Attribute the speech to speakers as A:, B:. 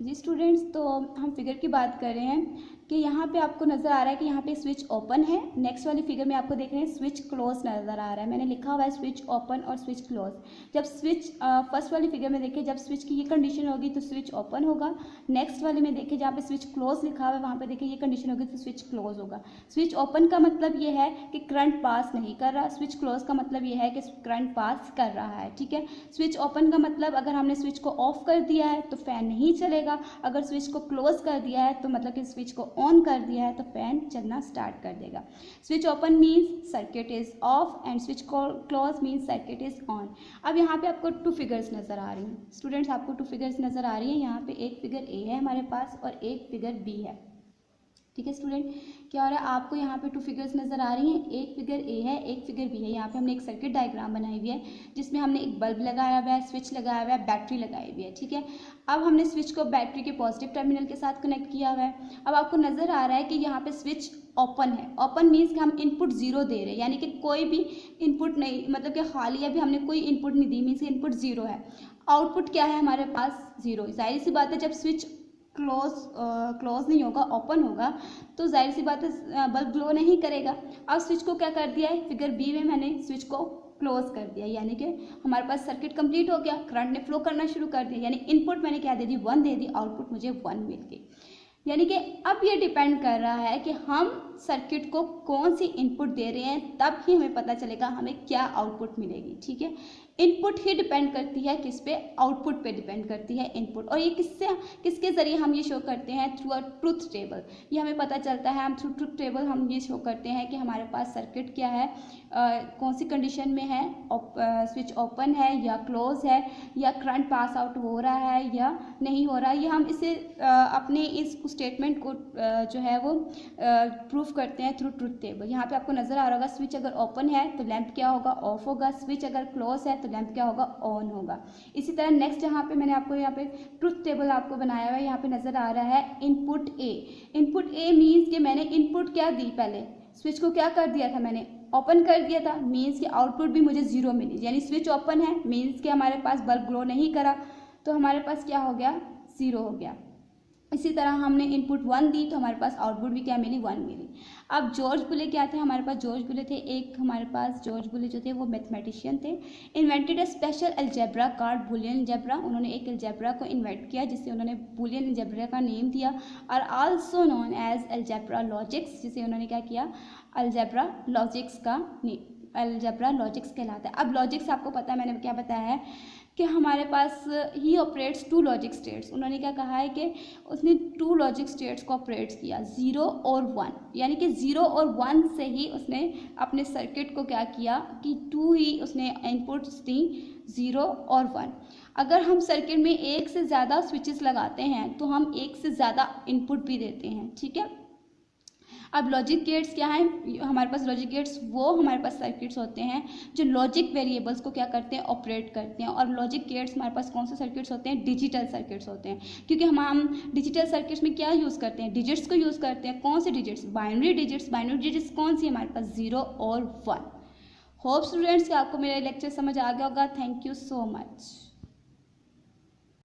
A: जी students, तो हम figure की बात कर रहे हैं कि यहाँ पे आपको नज़र आ रहा है कि यहाँ पे स्विच ओपन है। नेक्स्ट वाली फिगर में आपको देख रहे हैं स्विच क्लोज नज़र आ रहा है। मैंने लिखा हुआ है स्विच ओपन और स्विच क्लोज। जब स्विच फर्स्ट वाली फिगर में देखिए, जब स्विच की ये कंडीशन होगी तो स्विच ओपन होगा। नेक्स्ट वाले में देखिए जहाँ पे स्विच क्लोज लिखा हुआ है वहाँ पे देखिए ये कंडीशन होगी तो स्विच क्लोज होगा। स्विच ओपन का मतलब ये है कि करंट पास नहीं कर रहा। स्विच क्लोज का मतलब ये है कि करंट पास कर रहा है। ठीक है, स्विच ओपन का मतलब अगर हमने स्विच को ऑफ कर दिया है तो फैन नहीं चलेगा। अगर स्विच को क्लोज कर दिया है तो मतलब कि स्विच को ऑन कर दिया है तो फैन चलना स्टार्ट कर देगा। Switch open means circuit is of and switch close means circuit is on. अब यहाँ पे आपको टू फिगर्स नज़र आ रही हैं स्टूडेंट्स, आपको टू फिगर्स नज़र आ रही हैं। यहाँ पे एक फिगर ए है हमारे पास और एक फिगर बी है। ठीक है स्टूडेंट, क्या हो रहा है, आपको यहाँ पे टू फिगर्स नज़र आ रही हैं। एक फिगर ए है, एक फिगर बी है। यहाँ पे हमने एक सर्किट डायग्राम बनाई हुई है जिसमें हमने एक बल्ब लगाया हुआ है, स्विच लगाया हुआ है, बैटरी लगाई हुई है। ठीक है, अब हमने स्विच को बैटरी के पॉजिटिव टर्मिनल के साथ कनेक्ट किया हुआ है। अब आपको नज़र आ रहा है कि यहाँ पे स्विच ओपन है। ओपन मीन्स कि हम इनपुट जीरो दे रहे हैं, यानी कि कोई भी इनपुट नहीं, मतलब कि खाली अभी हमने कोई इनपुट नहीं दी, मीन्स इनपुट जीरो है। आउटपुट क्या है हमारे पास, जीरो। जाहिर सी बात है जब स्विच क्लोज नहीं होगा, ओपन होगा, तो जाहिर सी बात है बल्ब ग्लो नहीं करेगा। अब स्विच को क्या कर दिया है, फिगर बी में मैंने स्विच को क्लोज कर दिया, यानी कि हमारे पास सर्किट कंप्लीट हो गया, करंट ने फ्लो करना शुरू कर दिया। यानी इनपुट मैंने क्या दे दी, 1 दे दी, आउटपुट मुझे 1 मिल गई। यानी कि अब ये डिपेंड कर रहा है कि हम सर्किट को कौन सी इनपुट दे रहे हैं, तब ही हमें पता चलेगा हमें क्या आउटपुट मिलेगी। ठीक है, इनपुट ही डिपेंड करती है किस पे, आउटपुट पे डिपेंड करती है इनपुट। और ये किसके ज़रिए हम ये शो करते हैं, थ्रू अ ट्रुथ टेबल। ये हमें पता चलता है, हम थ्रू ट्रुथ टेबल हम ये शो करते हैं कि हमारे पास सर्किट क्या है, कौन सी कंडीशन में है, स्विच ओपन है या क्लोज है, या करंट पास आउट हो रहा है या नहीं हो रहा है। ये हम इसे अपने इस स्टेटमेंट को जो है वो प्रूफ करते हैं थ्रू ट्रुथ टेबल। यहाँ पे आपको नज़र आ रहा होगा स्विच अगर ओपन है तो लैंप क्या होगा, ऑफ होगा। स्विच अगर क्लोज है तो लैंप क्या होगा, ऑन होगा। इसी तरह नेक्स्ट यहाँ पे मैंने आपको यहाँ पे ट्रुथ टेबल आपको बनाया हुआ है। यहाँ पे नज़र आ रहा है input A. Input A means कि मैंने इनपुट क्या दी, पहले स्विच को क्या कर दिया था, मैंने ओपन कर दिया था, मीन्स कि आउटपुट भी मुझे जीरो मिली। यानी स्विच ओपन है मीन्स कि हमारे पास बल्ब ग्लो नहीं करा, तो हमारे पास क्या हो गया, जीरो हो गया। इसी तरह हमने इनपुट 1 दी तो हमारे पास आउटपुट भी क्या मिली, 1 मिली। अब जॉर्ज बुले क्या थे हमारे पास, जॉर्ज बुले थे एक हमारे पास, जॉर्ज बुले जो थे वो मैथमेटिशियन थे। Invented a special algebra card Boolean algebra. उन्होंने एक अलजेब्रा को इन्वेंट किया जिससे उन्होंने बुलियन अलजेब्रा का नेम दिया, और also known as algebra logics, जिसे उन्होंने क्या किया, अलजेब्रा लॉजिक्स का अलजेब्रा लॉजिक्स कहलाता है। अब लॉजिक्स आपको पता है, मैंने क्या बताया है कि हमारे पास ही ऑपरेट्स टू लॉजिक स्टेट्स। उन्होंने क्या कहा है कि उसने टू लॉजिक स्टेट्स को ऑपरेट्स किया, 0 और 1, यानी कि 0 और 1 से ही उसने अपने सर्किट को क्या किया कि टू ही उसने इनपुट्स दी, 0 और 1। अगर हम सर्किट में एक से ज़्यादा स्विचेस लगाते हैं तो हम एक से ज़्यादा इनपुट भी देते हैं। ठीक है, अब लॉजिक गेट्स क्या हैं हमारे पास, लॉजिक गेट्स वो हमारे पास सर्किट्स होते हैं जो लॉजिक वेरिएबल्स को क्या करते हैं, ऑपरेट करते हैं। और लॉजिक गेट्स हमारे पास कौन से सर्किट्स होते हैं, डिजिटल सर्किट्स होते हैं, क्योंकि हम डिजिटल सर्किट्स में क्या यूज़ करते हैं, डिजिट्स को यूज़ करते हैं। कौन से digits, binary digits. Binary digits कौन सी हमारे पास, 0 और 1। होप स्टूडेंट्स कि आपको मेरा लेक्चर समझ आ गया होगा। Thank you so much.